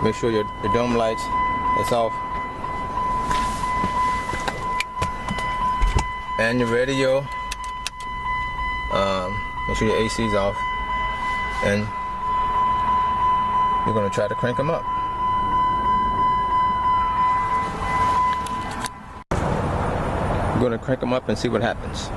Make sure your dome lights is off. And your radio. Make sure your AC is off. And you're going to try to crank them up. You're going to crank them up and see what happens.